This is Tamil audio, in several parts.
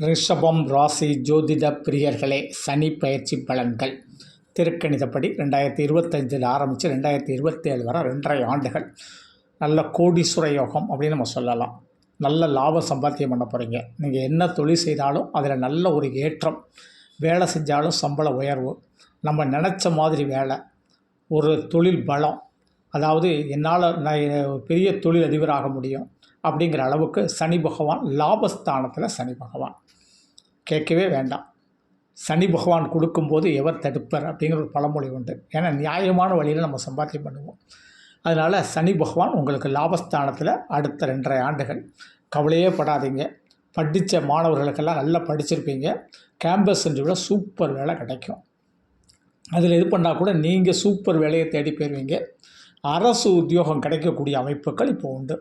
ரிஷபம் ராசி ஜோதிட பிரியர்களே, சனி பயிற்சி பலன்கள் திருக்கணிதப்படி 2025 ஆரம்பித்து 2027 வரை 2.5 ஆண்டுகள் நல்ல கோடீஸ்வர யோகம் அப்படின்னு நம்ம சொல்லலாம். நல்ல லாப சம்பாத்தியம் பண்ண போகிறீங்க. நீங்கள் என்ன தொழில் செய்தாலும் அதில் நல்ல ஒரு ஏற்றம், வேலை செஞ்சாலும் சம்பள உயர்வு, நம்ம நினச்ச மாதிரி வேலை, ஒரு தொழில் பலம், அதாவது என்னால் நான் பெரிய தொழில் அதிபராக முடியும் அப்படிங்கிற அளவுக்கு சனி பகவான் லாபஸ்தானத்தில். சனி பகவான் கேட்கவே வேண்டாம். சனி பகவான் கொடுக்கும்போது எவர் தடுப்பர் அப்படிங்கிற ஒரு பழமொழி உண்டு. ஏன்னா நியாயமான வழியில் நம்ம சம்பாத்தியம் பண்ணுவோம். அதனால் சனி பகவான் உங்களுக்கு லாபஸ்தானத்தில் அடுத்த 2.5 ஆண்டுகள். கவலையே படாதீங்க. படித்த மாணவர்களுக்கெல்லாம் நல்லா படிச்சிருப்பீங்க. கேம்பஸ் விட சூப்பர் வேலை கிடைக்கும். அதில் இது பண்ணால் கூட நீங்கள் சூப்பர் வேலையை தேடி போயிருவீங்க. அரசு உத்தியோகம் கிடைக்கக்கூடிய அமைப்புகள் இப்போ உண்டு.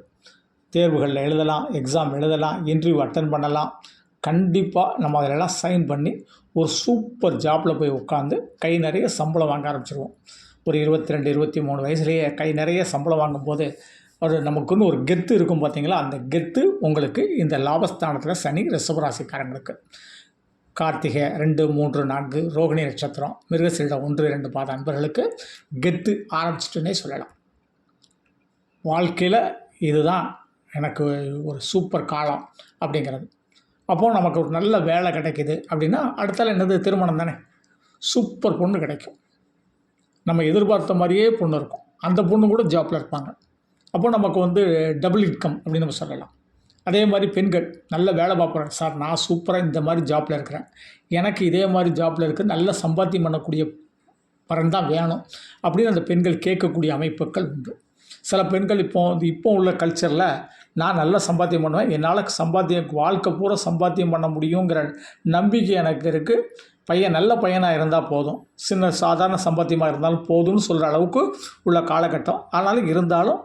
தேர்வுகளில் எழுதலாம், எக்ஸாம் எழுதலாம், இன்டர்வியூ அட்டன் பண்ணலாம். கண்டிப்பாக நம்ம அதிலெல்லாம் சைன் பண்ணி ஒரு சூப்பர் ஜாப்பில் போய் உட்காந்து கை நிறைய சம்பளம் வாங்க ஆரம்பிச்சிருவோம். ஒரு 22, 23 வயசுலேயே கை நிறைய சம்பளம் வாங்கும்போது நமக்குன்னு ஒரு கெத்து இருக்கும் பார்த்தீங்களா? அந்த கெத்து உங்களுக்கு இந்த லாபஸ்தானத்தில் சனி ரிஷபராசிக்காரங்களுக்கு. கார்த்திகை 2, 3, 4, ரோகிணி நட்சத்திரம், மிருகசீரிடம் 1, 2 பாத அன்பர்களுக்கு கெத்து ஆரம்பிச்சிட்டுன்னே சொல்லலாம். வாழ்க்கையில் இதுதான் எனக்கு ஒரு சூப்பர் காலம் அப்படிங்கிறது. அப்போது நமக்கு ஒரு நல்ல வேலை கிடைக்கிது அப்படின்னா அடுத்தால என்னது? திருமணம் தானே. சூப்பர் பொண்ணு கிடைக்கும். நம்ம எதிர்பார்த்த மாதிரியே பொண்ணு இருக்கும். அந்த பொண்ணு கூட ஜாப்பில் இருப்பாங்க. அப்போது நமக்கு டபுள் இன்கம் அப்படின்னு நம்ம சொல்லலாம். அதே மாதிரி பெண்கள் நல்ல வேலை பார்க்குறாங்க. சார், நான் சூப்பராக இந்த மாதிரி ஜாப்பில் இருக்கிறேன், எனக்கு இதே மாதிரி ஜாப்பில் இருக்குது, நல்ல சம்பாத்தியம் பண்ணக்கூடிய பரன் தான் வேணும் அப்படின்னு அந்த பெண்கள் கேட்கக்கூடிய அமைப்புகள் உண்டு. சில பெண்கள் இப்போ உள்ள கல்ச்சரில் நான் நல்லா சம்பாத்தியம் பண்ணுவேன், என்னால் வாழ்க்கை பூரா சம்பாத்தியம் பண்ண முடியுங்கிற நம்பிக்கை எனக்கு இருக்குது, பையன் நல்ல பையனாக இருந்தால் போதும், சாதாரண சம்பாத்தியமாக இருந்தாலும் போதும்னு சொல்கிற அளவுக்கு உள்ள காலகட்டம். ஆனாலும் இருந்தாலும்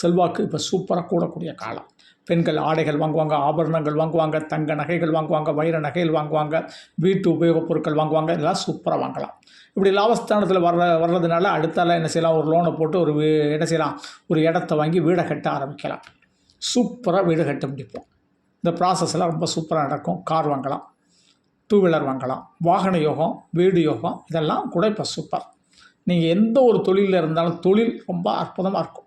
செல்வாக்கு இப்போ சூப்பராக கூடக்கூடிய காலம். பெண்கள் ஆடைகள் வாங்குவாங்க, ஆபரணங்கள் வாங்குவாங்க, தங்க நகைகள் வாங்குவாங்க, வைர நகைகள் வாங்குவாங்க, வீட்டு உபயோகப் பொருட்கள் வாங்குவாங்க. இதெல்லாம் சூப்பராக வாங்கலாம். இப்படி லாபஸ்தானத்தில் வர்றதுனால அடுத்தால என்ன செய்யலாம்? ஒரு லோனை போட்டு என்ன செய்யலாம்? ஒரு இடத்த வாங்கி வீடை கட்ட ஆரம்பிக்கலாம். சூப்பராக வீடு கட்ட முடிப்போம். இந்த ப்ராசஸ்லாம் ரொம்ப சூப்பராக நடக்கும். கார் வாங்கலாம், 2 வீலர் வாங்கலாம், வாகன யோகம், வீடு யோகம், இதெல்லாம் கூட இப்போ சூப்பர். நீங்கள் எந்த ஒரு தொழிலில் இருந்தாலும் தொழில் ரொம்ப அற்புதமாக இருக்கும்.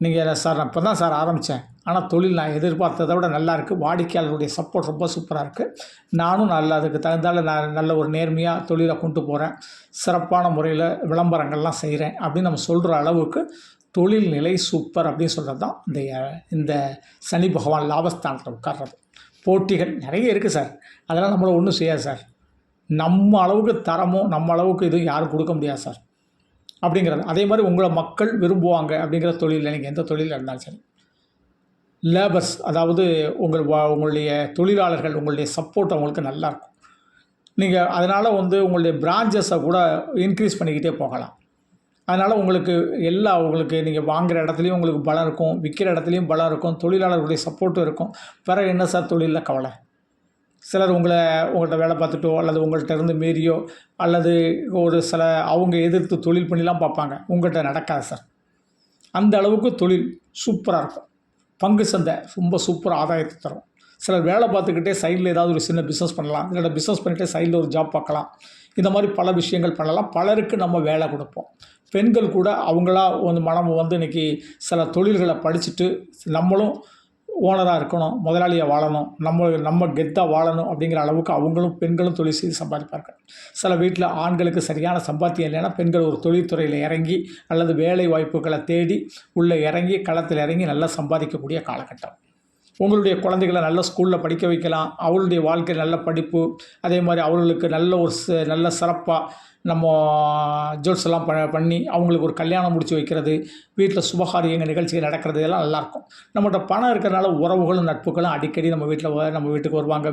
நீங்கள் சார், நான் இப்போ தான் சார் ஆரம்பித்தேன், ஆனால் தொழில் நான் எதிர்பார்த்ததை விட நல்லா இருக்குது, வாடிக்கையாளருடைய சப்போர்ட் ரொம்ப சூப்பராக இருக்குது, நானும் அதுக்கு தகுந்தால நான் நல்ல ஒரு நேர்மையாக தொழிலை கொண்டு போகிறேன், சிறப்பான முறையில் விளம்பரங்கள்லாம் செய்கிறேன் அப்படின்னு நம்ம சொல்கிற அளவுக்கு தொழில் நிலை சூப்பர் அப்படின்னு சொல்கிறது தான் இந்த சனி பகவான் லாபஸ்தானத்தில் உட்கார்றது. போட்டிகள் நிறைய இருக்குது சார், அதெல்லாம் நம்மளை ஒன்றும் செய்யாது சார். நம்ம அளவுக்கு தரமும் நம்ம அளவுக்கு இதுவும் யாரும் கொடுக்க முடியாது சார் அப்படிங்கிறது. அதே மாதிரி உங்களை மக்கள் விரும்புவாங்க அப்படிங்கிற தொழிலில் நீங்கள் எந்த தொழிலில் இருந்தாலும் சரி. லேபர்ஸ், அதாவது உங்களுடைய தொழிலாளர்கள், உங்களுடைய சப்போர்ட் அவங்களுக்கு நல்லாயிருக்கும். நீங்கள் அதனால் உங்களுடைய பிரான்ச்சஸை கூட இன்க்ரீஸ் பண்ணிக்கிட்டே போகலாம். அதனால் உங்களுக்கு நீங்கள் வாங்குகிற இடத்துலையும் உங்களுக்கு பலம் இருக்கும், விற்கிற இடத்துலையும் பலம் இருக்கும், தொழிலாளர்களுடைய சப்போர்ட்டும் இருக்கும். பிறகு என்ன சார் தொழிலில் கவலை? சிலர் உங்கள்கிட்ட வேலை பார்த்துட்டோ அல்லது உங்கள்கிட்ட இருந்து மீறியோ அல்லது அவங்க எதிர்த்து தொழில் பண்ணிலாம் பார்ப்பாங்க. உங்கள்கிட்ட நடக்காது சார். அந்த அளவுக்கு தொழில் சூப்பராக இருக்கும். பங்கு சந்தை ரொம்ப சூப்பராக ஆதாயத்தை தரும். சிலர் வேலை பார்த்துக்கிட்டே சைடில் ஏதாவது ஒரு சின்ன பிஸ்னஸ் பண்ணலாம், இல்லைனா பிஸ்னஸ் பண்ணிகிட்டே சைடில் ஒரு ஜாப் பார்க்கலாம். இந்த மாதிரி பல விஷயங்கள் பண்ணலாம். பலருக்கு நம்ம வேலை கொடுப்போம். பெண்கள் கூட அவங்களா மனம் இன்றைக்கி சில தொழில்களை படிச்சுட்டு நம்மளும் ஓனராக இருக்கணும், முதலாளியாக வாழணும், நம்ம கெத்தாக வாழணும் அப்படிங்கிற அளவுக்கு பெண்களும் தொழில் செய்து சம்பாதிப்பார்கள். சில வீட்டில் ஆண்களுக்கு சரியான சம்பாத்தியம் இல்லைன்னா பெண்கள் ஒரு தொழில்துறையில் இறங்கி அல்லது வேலை வாய்ப்புகளை தேடி உள்ளே இறங்கி களத்தில் இறங்கி நல்லா சம்பாதிக்கக்கூடிய காலகட்டம். உங்களுடைய குழந்தைகளை நல்ல ஸ்கூலில் படிக்க வைக்கலாம். அவளுடைய வாழ்க்கை நல்ல படிப்பு, அதே மாதிரி அவர்களுக்கு நல்ல சிறப்பாக நம்ம ஜோட்ஸ் எல்லாம் பண்ணி அவங்களுக்கு ஒரு கல்யாணம் முடிச்சு வைக்கிறது, வீட்டில் சுபகாரியங்கள் நிகழ்ச்சிகள் நடக்கிறது, இதெல்லாம் நல்லாயிருக்கும். நம்மகிட்ட பணம் இருக்கிறனால உறவுகளும் நட்புகளும் அடிக்கடி நம்ம வீட்டுக்கு வருவாங்க.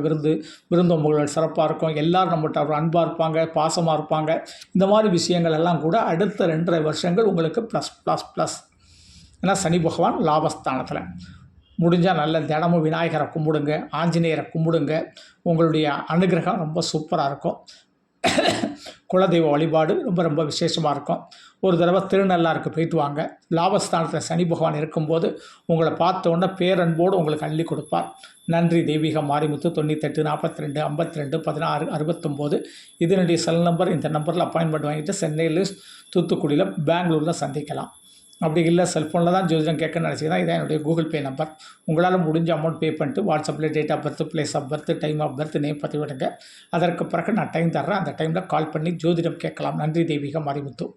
விருந்தோம்புகள் சிறப்பாக இருக்கும். எல்லோரும் நம்மகிட்ட ஒரு அன்பாக இருப்பாங்க, பாசமாக இருப்பாங்க. இந்த மாதிரி விஷயங்கள் எல்லாம் கூட அடுத்த 2.5 வருஷங்கள் உங்களுக்கு ப்ளஸ். ஏன்னா சனி பகவான் லாபஸ்தானத்தில். முடிஞ்சால் நல்ல தினமும் விநாயகரை கும்பிடுங்க, ஆஞ்சநேயரை கும்பிடுங்க. உங்களுடைய அனுகிரகம் ரொம்ப சூப்பராக இருக்கும். குலதெய்வ வழிபாடு ரொம்ப ரொம்ப விசேஷமாக இருக்கும். ஒரு தடவை திருநள்ளாருக்கு போயிட்டு வாங்க. லாபஸ்தானத்தில் சனி பகவான் இருக்கும்போது உங்களை பார்த்த உடனே பேரன்போடு உங்களுக்கு அள்ளி கொடுப்பார். நன்றி. தெய்வீக மாரிமுத்து. 98 42 52 16 69 இது என்னுடைய செல் நம்பர். இந்த நம்பரில் அப்பாயின்மெண்ட் வாங்கிட்டு சென்னையில், தூத்துக்குடியில், பெங்களூரில் சந்திக்கலாம். அப்படி இல்லை செல்ஃபோனில் தான் ஜோதிடம் கேட்கணும்னு நினச்சிங்கன்னா இதான் என்னுடைய கூகுள் பே நம்பர். உங்களால் முடிஞ்ச அமௌண்ட் பே பண்ணிட்டு வாட்ஸ்அப்பில் date of birth, place of birth, time of birth, name பற்றி விடுங்க. அதற்கு பிறகு நான் டைம் தர்றேன். அந்த டைமில் கால் பண்ணி ஜோதிடம் கேட்கலாம். நன்றி. தெய்வீக மாரிமுத்து.